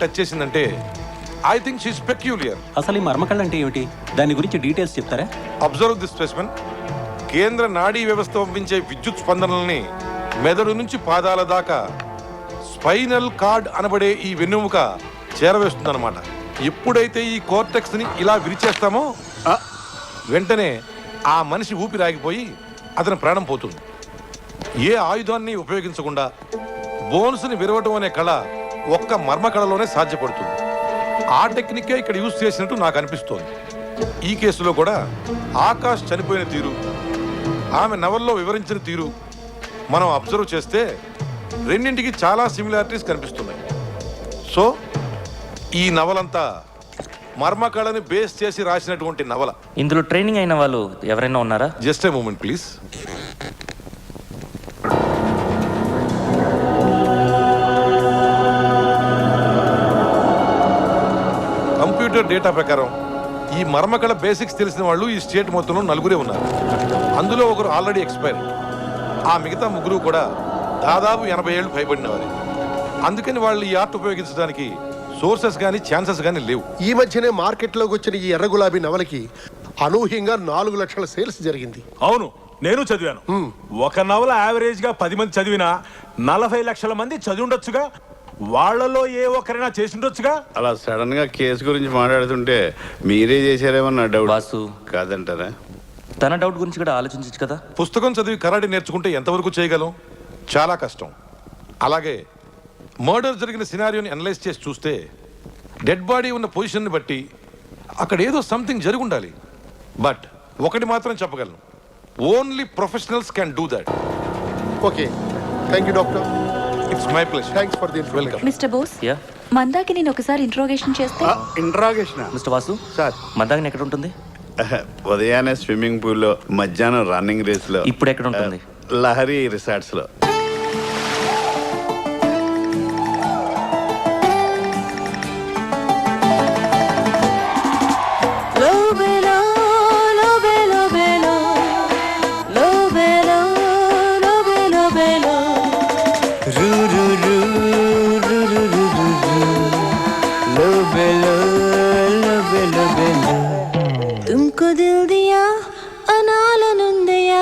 Touch చేసిందంటే I think she's peculiar. అసలు ఈ మర్మకళ అంటే ఏమిటి? దాని గురించి డీటెయిల్స్ చెప్తారా? Observe this specimen. కేంద్ర నాడీ వ్యవస్థ పంపించే విద్యుత్ స్పందనల్ని మెదడు నుంచి పాదాల దాకా స్పైనల్ కార్డ్ అనబడే ఈ వెన్నెముక చేరవేస్తుందన్నమాట. ఎప్పుడైతే ఈ కోర్టెక్స్ ని ఇలా విరిచేస్తామో వెంటనే ఆ మనిషి ఊపిరి ఆగిపోయి అతని ప్రాణం పోతుంది. ఏ ఆయుధాన్ని ఉపయోగించకుండా బోన్స్ ని విరవటం అనే కళ ఒక్క మర్మకళలోనే సాధ్యపడుతుంది. ఆ టెక్నికే ఇక్కడ యూజ్ చేసినట్టు నాకు అనిపిస్తోంది. ఈ కేసులో కూడా ఆకాష్ చనిపోయిన తీరు, ఆమె నవల్లో వివరించిన తీరు మనం అబ్జర్వ్ చేస్తే రెండింటికి చాలా సిమిలారిటీస్ కనిపిస్తున్నాయి. సో ఈ నవలంతా మర్మకళని బేస్ చేసి రాసినటువంటి నవల. ఇందులో ట్రైనింగ్ అయిన వాళ్ళు ఎవరైనా ఉన్నారా? Just a moment please. Computer data ప్రకారం ఈ మర్మకళ బేసిక్స్ తెలిసిన వాళ్ళు ఈ స్టేట్ మొత్తంలో 4 ఉన్నారు. అందులో ఒకరు ఆల్రెడీ ఎక్స్పైర్. ఆ మిగతా 3 కూడా దాదాపు 80 ఏళ్ళు పైబడిన వారు. అందుకని వాళ్ళు ఈ ఆర్ట్ ఉపయోగించడానికి సోర్సెస్ కానీ ఛాన్సెస్ కానీ లేవు. ఈ మధ్యనే మార్కెట్లోకి వచ్చిన ఈ ఎర్ర గులాబీ నవలకి అనూహ్యంగా 4 లక్షల సేల్స్ జరిగింది. అవును, నేను చదివాను. ఒక నవల యావరేజ్ గా 10 మంది చదివినా 40 లక్షల మంది చదివి ఉండొచ్చుగా. వాళ్లలో ఏ ఒక్కరైనా చేసి ఉండొచ్చుగా. అలా సడన్ గా కేసు గురించి మాట్లాడుతుంటే మీరే చేశారేమో నా డౌట్. వాసు కాదంటారా? తన డౌట్ గురించి కూడా ఆలోచించచ్చు కదా. పుస్తకం చదివి కరాటే నేర్చుకుంటే ఎంతవరకు చేయగలం? చాలా కష్టం. అలాగే మర్డర్ జరిగిన సినారియోని అనలైజ్ చేసి చూస్తే డెడ్ బాడీ ఉన్న పొజిషన్ని బట్టి అక్కడ ఏదో సంథింగ్ జరిగి ఉండాలి. బట్ ఒకటి మాత్రం చెప్పగలను, only professionals can do that. Okay, thank you doctor. It's my pleasure. Thanks for the information. Mister Bose, yeah Mandaki నేను ఒకసారి ఇంట్రోగేషన్ చేస్తే. Interrogation mister Vasu sir. Mandakini ఎక్కడ ఉంటుంది? ఉదయాన్నే స్విమ్మింగ్ పూల్లో, మధ్యాహ్నం రన్నింగ్ రేస్ లో, ఇప్పుడు ఎక్కడ ఉంటుంది? లహరి రిసార్ట్స్ లో. तुमको दिल दिया अनालनुंदया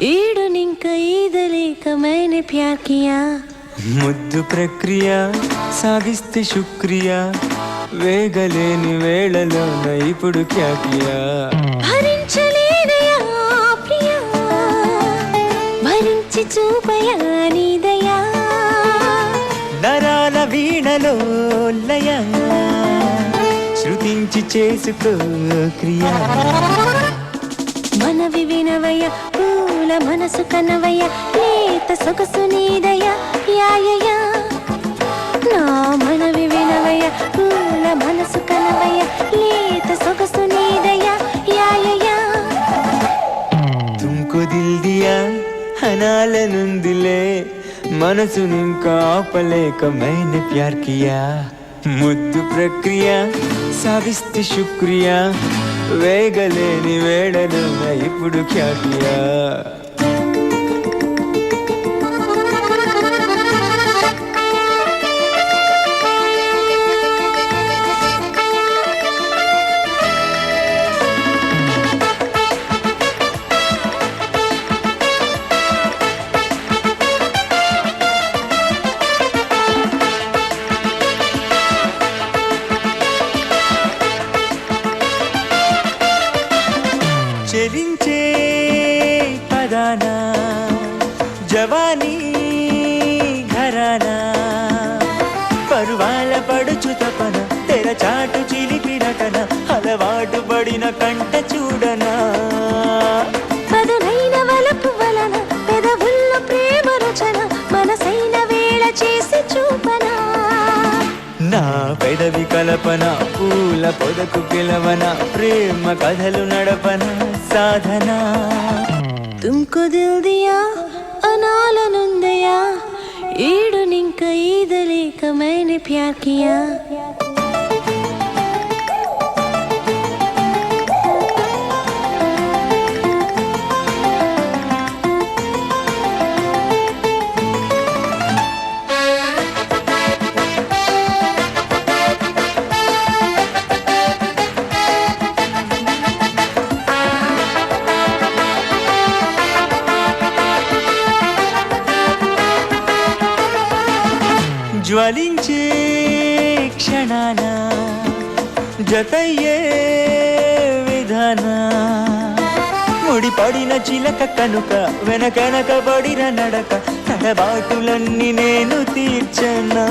ईड निंक ईदलेक मैंने प्यार किया. ముద్దు ప్రక్రియ సాగిస్తే శుక్రియ వేగలేని వేళలోన ఇప్పుడు క్యాకియా భరించలేదయా ప్రియా భరించి చూపయా నీదయా నరాల వీణలో లయ శృతించి చేసుకో క్రియా మనవి వినవయ పూల మనసు కనవయ లేత సొగసు నీదయ యాయయ నా మనవి వినవయ పూల మనసు కనవయ లేత సొగసు నీదయ యాయయ. తుమ్కో దిల్ దియా అనాలనుందిలే మనసు ఇంకా ఆపలేక మైనే ప్యార్ కియా ముద్దు ప్రక్రియ సాగిస్తే శుక్రియా వేగలేని వేళలోన ఇప్పుడు క్యాకియా. చెలించే పదానా జవానీ ఘరానా పరువాల పడుచు తపన తెరచాటు చిలిపి నటన అలవాటు పడిన కంట చూడనా పదునైన వలపు వలన పెదవుల్లో ప్రేమ రచన మనసైన వేళ చేసి చూపనా నా పెదవి కలపన పూల పొదకు పిలవన ప్రేమ కథలు నడపన సాధన. तुमको दिल दिया अनालनुंदया ईड निंक ईदलेक मैंने प्यार किया. క్షణాన జతయ్యే విధాన ముడిపడిన చిలక కనుక వెనకనకబడిన నడక తడబాటులన్నీ నేను తీర్చనా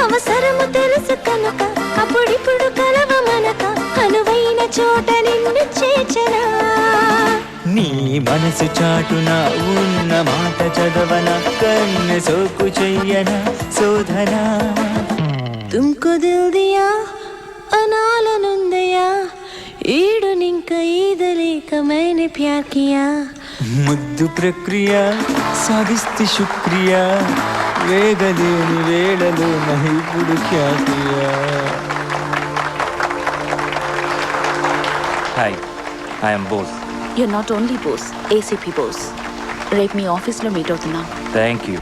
అవసరము తెలుసు కనుక అప్పుడిప్పుడు కలవ మనక అనువైన చోట నిన్ను చేర్చనా నీ మనసు చాటున ఉన్న మాట చదవన కన్ను సోకు చెయ్యన శోధన తుమ్కు దిల్ దియా అనాలనుందయా ఈడు నింక ఈదలేక మైనే ప్యార్ కియా ముద్దు ప్రక్రియ సాధిస్తే శుక్రియా వేగలేని వేళలో నహిపుడు ఖ్యాతియా hi I'm Bose. You not only Bose, ACP Bose. రేపు మీ ఆఫీస్లో మీట్ అవుతున్నాం. Thank you.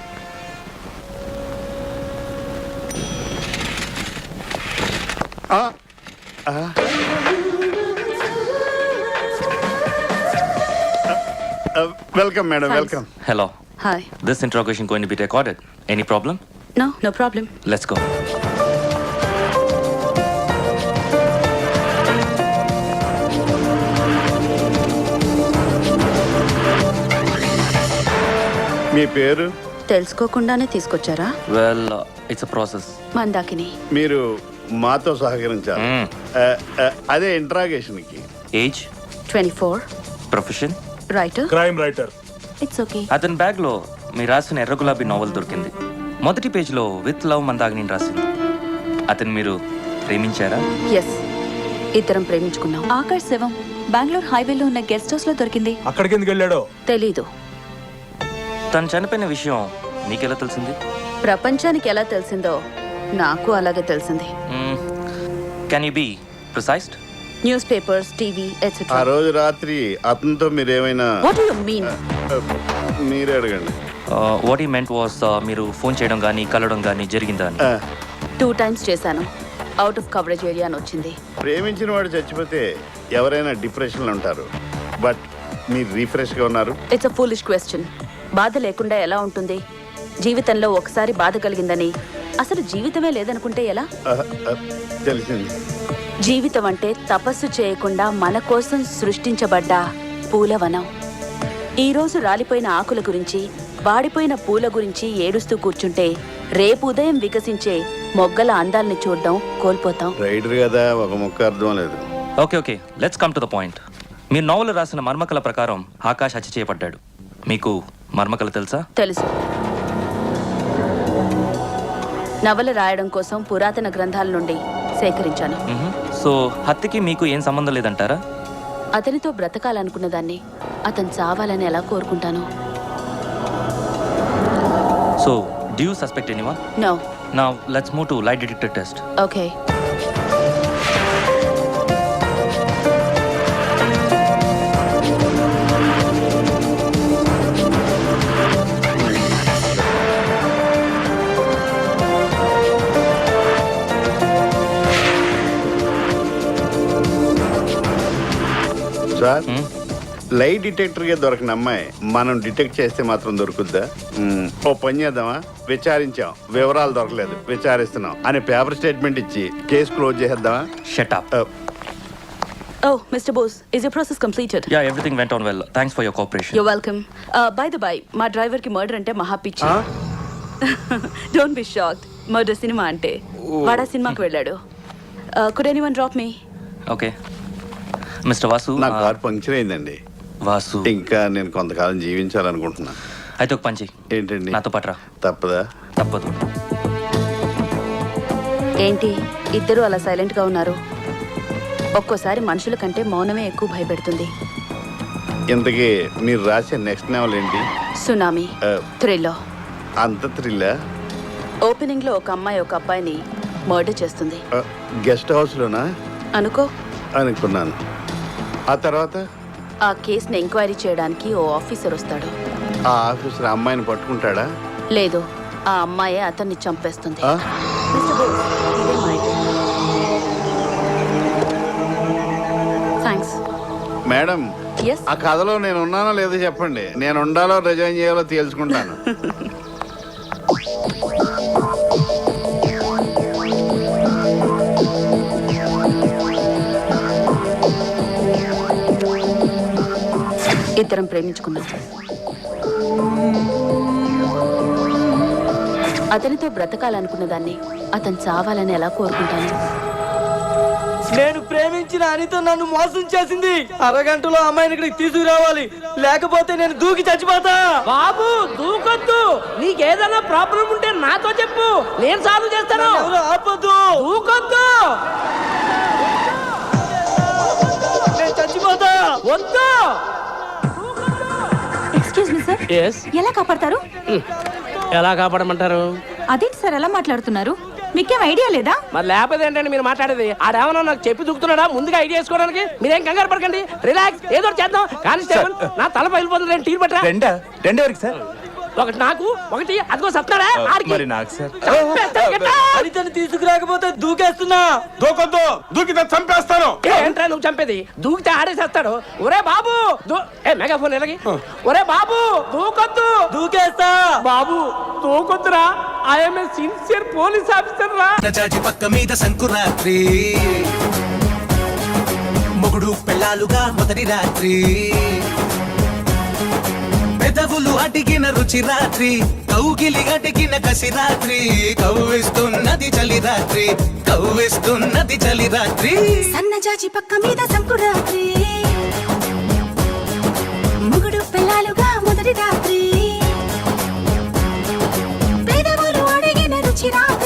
Welcome madam, welcome. Hello. Hi. This interrogation going to be recorded. Any problem? No problem. Let's go. మీ పేరు? తెలుసుకోకుండానే తీసుకొచ్చారా? Well, it's a process. Mandakini. మీరు మాతో సహకరించాలి. Mm. అదే ఇంట్రాగేషన్కి. Age, 24. profession. Writer. Crime writer. It's okay. అతని బ్యాగ్లో మీరు రాసిన ఎర్ర గులాబీ నావల్ దొరికింది. మొదటి పేజీలో విత్ లవ్ మందాగిని రాసింది. అతను మీరు ప్రేమించారా? ఎస్, ఇద్దరం ప్రేమించుకున్నాం. ఆకాష్ శవం బెంగళూరు హైవేలో ఉన్న గెస్ట్ హౌస్ లో దొరికింది. అక్కడికి ఎందుకు వెళ్ళాడో? తెలీదు. తను చనిపోయిన విషయం నీకెలా తెలిసింది? ప్రపంచానికి ఎలా తెలిసిందో నాకు అలాగే తెలిసింది. Can you be precised? Newspapers, TV ఆ ఎట్సెట్రా. రోజు రాత్రి అతనితో మీరేమైనా? What do you mean? మీరే అడగండి. వాట్ ఈ మెంట్ వాస్ మీరు ఫోన్ చేయడం కానీ కలవడం కానీ జరిగిందా అని. 2 times చేశాను. అవుట్ ఆఫ్ కవరేజ్ ఏరియా అని వచ్చింది. ప్రేమించిన వాడు చచ్చిపోతే ఎవరైనా డిప్రెషన్లో ఉంటారు, బట్ మీరు రీఫ్రెష్గా ఉన్నారు. It's a foolish question. బాధ లేకుండా ఎలా ఉంటుంది? జీవితంలో ఒకసారి బాధ కలిగిందని అసలు జీవితమే లేదనుకుంటే ఎలా? తెలిసింది. జీవితం అంటే తపస్సు చేయకుండా మన కోసం సృష్టించబడ్డ పూలవనం. ఈరోజు రాలిపోయిన ఆకుల గురించి, వాడిపోయిన పూల గురించి ఏడుస్తూ కూర్చుంటే రేపు ఉదయం వికసించే మొగ్గల అందాల్ని చూడడం కోల్పోతాం. రైడర్ కదా, ఒక ముక్క అర్థం లేదు. Okay okay, let's come to the point. మీరు నవల రాసిన మర్మకల ప్రకారం ఆకాష్ హత్య చేయబడ్డాడు. మీకు మర్మకల తెలుసా? తెలుసు. నవల రాయడం కోసం పురాతన గ్రంథాల నుండి సేకరించాను. సో హత్యకి మీకు ఏం సంబంధం లేదంటారా? అతనితో బ్రతకాలనుకున్న దాన్ని అతను చావాలని ఎలా కోరుకుంటాను? So do you suspect anyone? No. Now let's move to light detector test. Okay. Sir, light డిటెక్టర్గా దొరకని అమ్మాయి మనం డిటెక్ట్ చేస్తే మాత్రం దొరుకుద్దా? ఓ పని చేద్దామా? విచారించాం, వివరాలు దొరకలేదు, విచారిస్తున్నాం అని పేపర్ స్టేట్మెంట్ ఇచ్చి కేసు క్లోజ్ చేసేద్దామా? Shut up. Oh, Mr. Bose, is your process completed? Yeah, everything went on well. Thanks for your cooperation. You're welcome. By the by, మా డ్రైవర్ కి మర్డర్ అంటే మహా పిచ్చి. Don't be shocked. Murder cinema అంటే వాడా సినిమాకి వెళ్ళాడు. Could anyone drop me? Okay. Mr. Vasu. నా కార్ పంక్చర్ అయిందండి. వాసు. ఇంకా నేను కొంతకాలం జీవించాలనుకుంటున్నా. అయితే ఒక పంచి. ఏంటండి? నాతో పట్రా. తప్పదా? తప్పదు. ఏంటి ఇద్దరు అలా సైలెంట్ గా ఉన్నారు? ఒక్కోసారి మనుషుల కంటే మౌనమే ఎక్కువ భయపెడుతుంది. ఇంతకీ మీరు రాసే నెక్స్ట్ నవల్ ఏంటి? సునామీ. థ్రిల్లో. అంత థ్రిల్లా? ఓపెనింగ్ లో ఒక అమ్మాయి ఒక అబ్బాయిని మర్డర్ చేస్తుంది. గెస్ట్ హౌస్లోనా? అనుకో. అనుకున్నాను. ఆ తర్వాత? ఆ కేసుని ఎంక్వైరీ చేయడానికి ఓ ఆఫీసర్ వస్తాడు. ఆ ఆఫీసర్ అమ్మాయిని పట్టుకుంటాడా? లేదు, ఆ అమ్మాయి అతన్ని చంపేస్తుంది. ఆ? Mr. Bose, ఇదే మా item. థ్యాంక్స్. Madam, yes. ఆ కథలో నేను ఉన్నానో లేదో చెప్పండి. నేను ఉండాలో రిజైన్ చేయాలో తేల్చుకుంటాను. మేమిద్దరం ప్రేమించుకున్నాం. అతనితో బ్రతకాలనుకున్న దాన్ని అతను చావాలని ఎలా కోరుకుంటాను? నేను ప్రేమించిన అనిత నన్ను మోసం చేసింది. అరగంటలో అమ్మాయిని ఇక్కడికి తీసుకురావాలి, లేకపోతే నేను దూకి చచ్చిపోతా. బాబు దూకొద్దు, నీకేదైనా ప్రాబ్లం ఉంటే నాతో చెప్పు, నేను సాల్వ్ చేస్తాను. ఆపొద్దు, దూకొద్దు, నేను చచ్చిపోతా. వద్దు. ఎక్స్క్యూజ్ మీ సార్, ఎలా కాపాడతారు? ఎలా కాపాడమంటారు? అదేంటి సార్ ఎలా మాట్లాడుతున్నారు? మీకేం ఐడియా లేదా? మరి లేకపోతే ఏంటంటే మీరు మాట్లాడేది? ఆడేమన్నా నాకు చెప్పి దూకుతున్నాడా ముందుగా ఐడియా చేసుకోవడానికి? మీరేం కంగారు పడకండి, రిలాక్స్, ఏదో ఒకటి చేద్దాం. కానిస్టేబుల్, నా తల పగిలిపోతుంది, టీ పట్టరా. రెండెవరికి సార్? ఒకటి నాకు, ఒకటి అదిగో సత్తారా ఆడికి. మరి నాకు సార్. అనితని తీసుకురాకపోతే దూకేస్తున్నా. దూకొద్దు, దూకితే చంపేస్తాను. ఏంట్రా నువ్వు చంపేది? దూకితే ఆడేసేస్తాడు. ఒరే బాబు, మెగాఫోన్ ఎలాగి. ఒరే బాబు దూకొద్దు, దూకేస్తా. బాబు దూకొద్దురా, I'm a sincere police officer రా. చాచి పక్క మీద సంకురాత్రి, మొగుడు పెళ్ళాలుగా మొదటి రాత్రి, పెదవులు అడిగిన రుచి రాత్రి, కౌగిలి అడిగిన కసి రాత్రి, కవ్విస్తున్నది చలి రాత్రి, కవ్విస్తున్నది చలి రాత్రి. సన్నజాజి పక్క మీద సంకురాత్రి, ముగుడు పిల్లలుగా మొదటి రాత్రి, పేదవులు అడిగిన రుచి రాత్రి.